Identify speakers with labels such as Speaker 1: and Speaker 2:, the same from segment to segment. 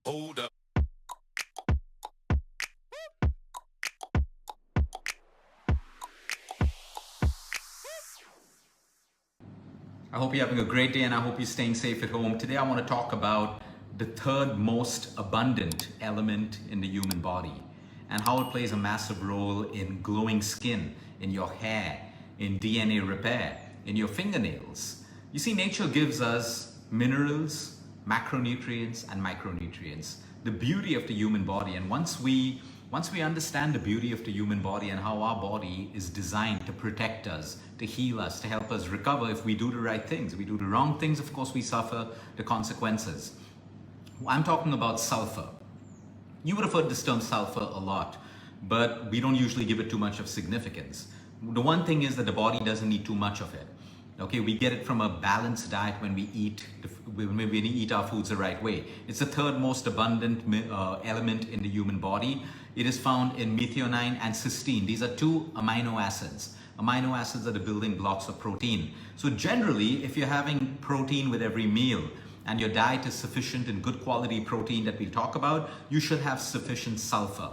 Speaker 1: Hold up.
Speaker 2: I hope you're having a great day and I hope you're staying safe at home. Today I want to talk about the third most abundant element in the human body and how it plays a massive role in glowing skin, in your hair, in DNA repair, in your fingernails. You see, nature gives us minerals, macronutrients, and micronutrients. The beauty of the human body, and once we understand the beauty of the human body and how our body is designed to protect us, to heal us, to help us recover if we do the right things. If we do the wrong things, of course, we suffer the consequences. I'm talking about sulfur. You would have heard this term sulfur a lot, but we don't usually give it too much of significance. The one thing is that the body doesn't need too much of it. Okay, we get it from a balanced diet when we eat our foods the right way. It's the third most abundant element in the human body. It is found in methionine and cysteine. These are two amino acids. Amino acids are the building blocks of protein. So generally, if you're having protein with every meal and your diet is sufficient in good quality protein that we'll talk about, you should have sufficient sulfur.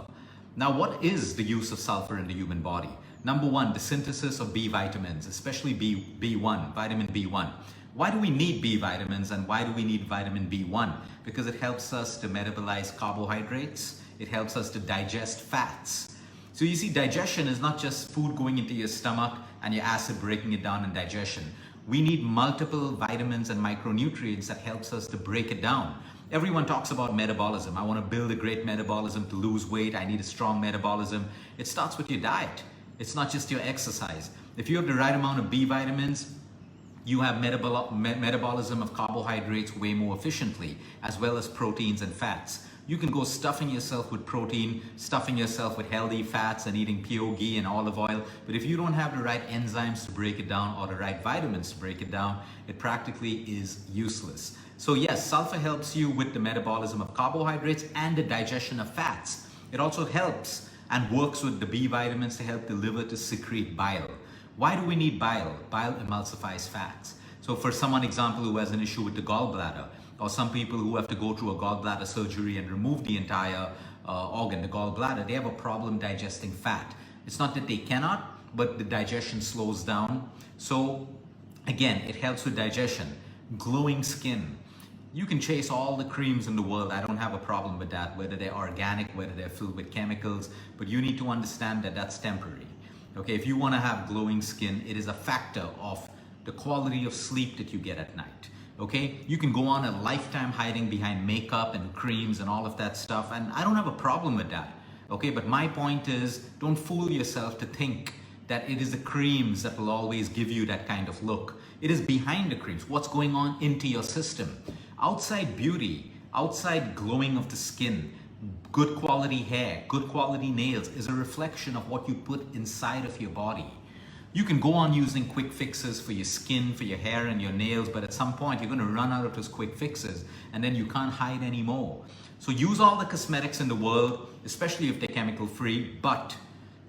Speaker 2: Now, what is the use of sulfur in the human body? Number one, the synthesis of B vitamins, especially B1, vitamin B1. Why do we need B vitamins and why do we need vitamin B1? Because it helps us to metabolize carbohydrates. It helps us to digest fats. So you see, digestion is not just food going into your stomach and your acid breaking it down in digestion. We need multiple vitamins and micronutrients that helps us to break it down. Everyone talks about metabolism. I want to build a great metabolism to lose weight. I need a strong metabolism. It starts with your diet. It's not just your exercise. If you have the right amount of B vitamins, you have metabolism of carbohydrates way more efficiently, as well as proteins and fats. You can go stuffing yourself with protein, stuffing yourself with healthy fats and eating pure ghee and olive oil. But if you don't have the right enzymes to break it down or the right vitamins to break it down, it practically is useless. So yes, sulfur helps you with the metabolism of carbohydrates and the digestion of fats. It also helps and works with the B vitamins to help the liver to secrete bile. Why do we need bile? Bile emulsifies fats. So for someone, example, who has an issue with the gallbladder, or some people who have to go through a gallbladder surgery and remove the entire organ, the gallbladder, they have a problem digesting fat. It's not that they cannot, but the digestion slows down. So again, it helps with digestion. Glowing skin. You can chase all the creams in the world. I don't have a problem with that, whether they're organic, whether they're filled with chemicals, but you need to understand that that's temporary. Okay, if you want to have glowing skin, it is a factor of the quality of sleep that you get at night. Okay, you can go on a lifetime hiding behind makeup and creams and all of that stuff, and I don't have a problem with that. Okay, but my point is, don't fool yourself to think that it is the creams that will always give you that kind of look. It is behind the creams, what's going on into your system. Outside beauty, outside glowing of the skin, good quality hair, good quality nails is a reflection of what you put inside of your body. You can go on using quick fixes for your skin, for your hair and your nails, but at some point you're going to run out of those quick fixes and then you can't hide anymore. So use all the cosmetics in the world, especially if they're chemical free, but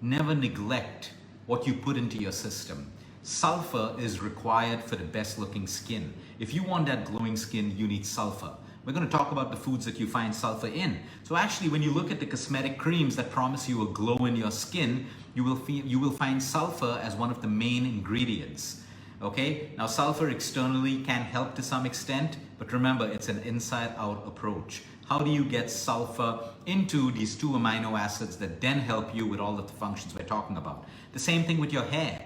Speaker 2: never neglect what you put into your system. Sulfur is required for the best looking skin. If you want that glowing skin, you need sulfur. We're going to talk about the foods that you find sulfur in. So actually, when you look at the cosmetic creams that promise you a glow in your skin, you will find sulfur as one of the main ingredients. Okay, now sulfur externally can help to some extent, but remember, it's an inside out approach. How do you get sulfur into these two amino acids that then help you with all of the functions we're talking about? The same thing with your hair.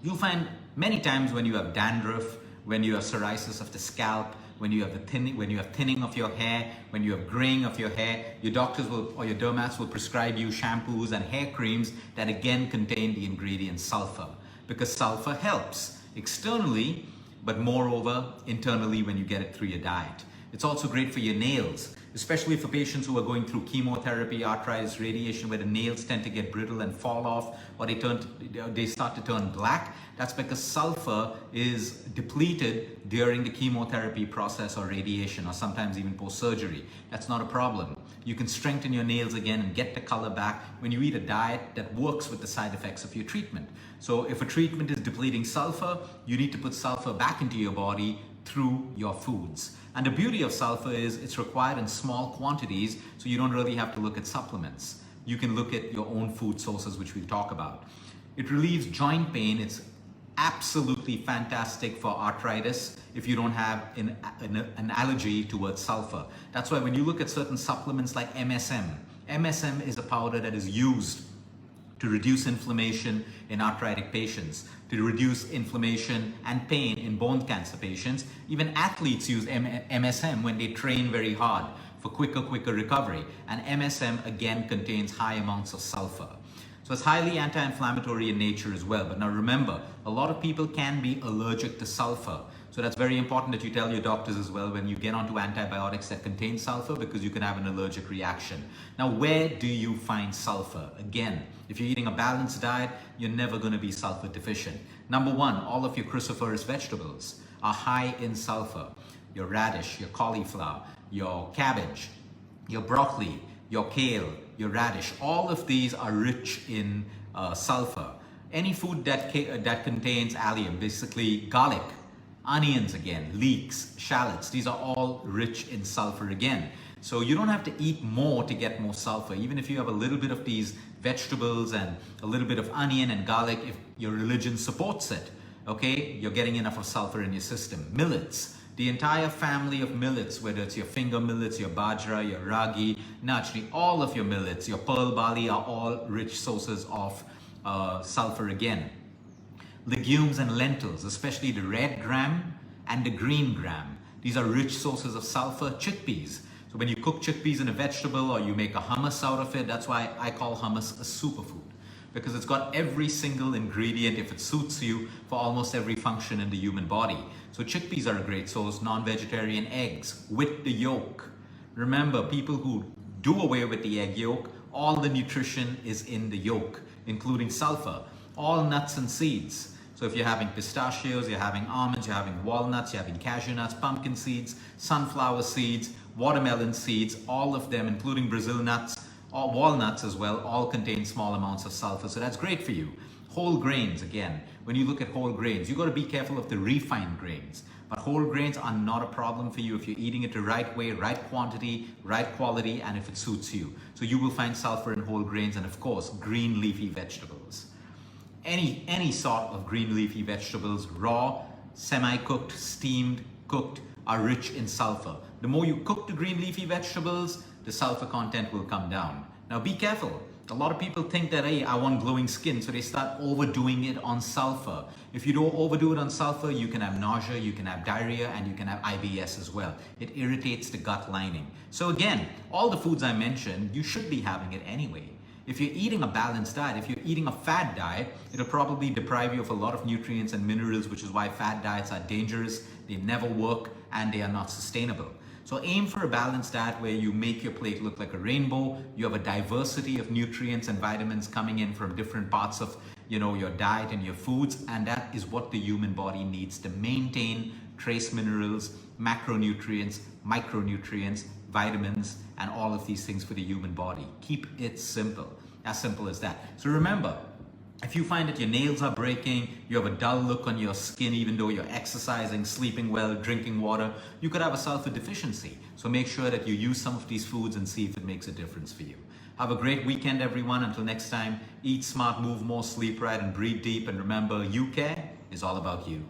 Speaker 2: You'll find many times when you have dandruff, when you have psoriasis of the scalp, when you have thinning of your hair, when you have graying of your hair, your doctors or your dermats will prescribe you shampoos and hair creams that again contain the ingredient sulfur, because sulfur helps externally, but moreover internally when you get it through your diet. It's also great for your nails. especially for patients who are going through chemotherapy, arthritis, radiation, where the nails tend to get brittle and fall off, or they start to turn black. That's because sulfur is depleted during the chemotherapy process or radiation, or sometimes even post-surgery. That's not a problem. You can strengthen your nails again and get the color back when you eat a diet that works with the side effects of your treatment. So if a treatment is depleting sulfur, you need to put sulfur back into your body through your foods. And the beauty of sulfur is it's required in small quantities, so you don't really have to look at supplements. You can look at your own food sources, which we'll talk about. It relieves joint pain. It's absolutely fantastic for arthritis if you don't have an allergy towards sulfur. That's why when you look at certain supplements like MSM, MSM is a powder that is used to reduce inflammation in arthritic patients, to reduce inflammation and pain in bone cancer patients. Even athletes use MSM when they train very hard for quicker recovery. And MSM again contains high amounts of sulfur. So it's highly anti-inflammatory in nature as well. But now remember, a lot of people can be allergic to sulfur. So that's very important that you tell your doctors as well when you get onto antibiotics that contain sulfur, because you can have an allergic reaction. Now, where do you find sulfur? Again, if you're eating a balanced diet, you're never going to be sulfur deficient. Number one, all of your cruciferous vegetables are high in sulfur. Your radish, your cauliflower, your cabbage, your broccoli, your kale, your radish, all of these are rich in sulfur. Any food that contains allium, basically garlic, onions again, leeks, shallots, these are all rich in sulfur again. So you don't have to eat more to get more sulfur. Even if you have a little bit of these vegetables and a little bit of onion and garlic, if your religion supports it, okay, you're getting enough of sulfur in your system. Millets. The entire family of millets, whether it's your finger millets, your bajra, your ragi, nachni, all of your millets, your pearl barley are all rich sources of sulfur again. Legumes and lentils, especially the red gram and the green gram, these are rich sources of sulfur. Chickpeas. So when you cook chickpeas in a vegetable or you make a hummus out of it, that's why I call hummus a superfood, because it's got every single ingredient, if it suits you, for almost every function in the human body. So chickpeas are a great source. Non-vegetarian eggs with the yolk. Remember, people who do away with the egg yolk, all the nutrition is in the yolk, including sulfur. All nuts and seeds. So if you're having pistachios, you're having almonds, you're having walnuts, you're having cashew nuts, pumpkin seeds, sunflower seeds, watermelon seeds, all of them, including Brazil nuts, or walnuts as well, all contain small amounts of sulfur. So that's great for you. Whole grains, again, when you look at whole grains, you got to be careful of the refined grains. But whole grains are not a problem for you if you're eating it the right way, right quantity, right quality, and if it suits you. So you will find sulfur in whole grains, and of course, green leafy vegetables. Any sort of green leafy vegetables, raw, semi-cooked, steamed, cooked, are rich in sulfur. The more you cook the green leafy vegetables, the sulfur content will come down. Now be careful. A lot of people think that, hey, I want glowing skin, so they start overdoing it on sulfur. If you don't overdo it on sulfur, you can have nausea, you can have diarrhea, and you can have IBS as well. It irritates the gut lining. So again, all the foods I mentioned, you should be having it anyway. If you're eating a balanced diet, if you're eating a fad diet, it'll probably deprive you of a lot of nutrients and minerals, which is why fad diets are dangerous, they never work, and they are not sustainable. So aim for a balanced diet where you make your plate look like a rainbow. You have a diversity of nutrients and vitamins coming in from different parts of, your diet and your foods, and that is what the human body needs to maintain trace minerals, macronutrients, micronutrients, vitamins, and all of these things for the human body. Keep it simple, as simple as that. So remember, if you find that your nails are breaking, you have a dull look on your skin even though you're exercising, sleeping well, drinking water, you could have a sulfur deficiency. So make sure that you use some of these foods and see if it makes a difference for you. Have a great weekend, everyone. Until next time, eat smart, move more, sleep right, and breathe deep. And remember, you care is all about you.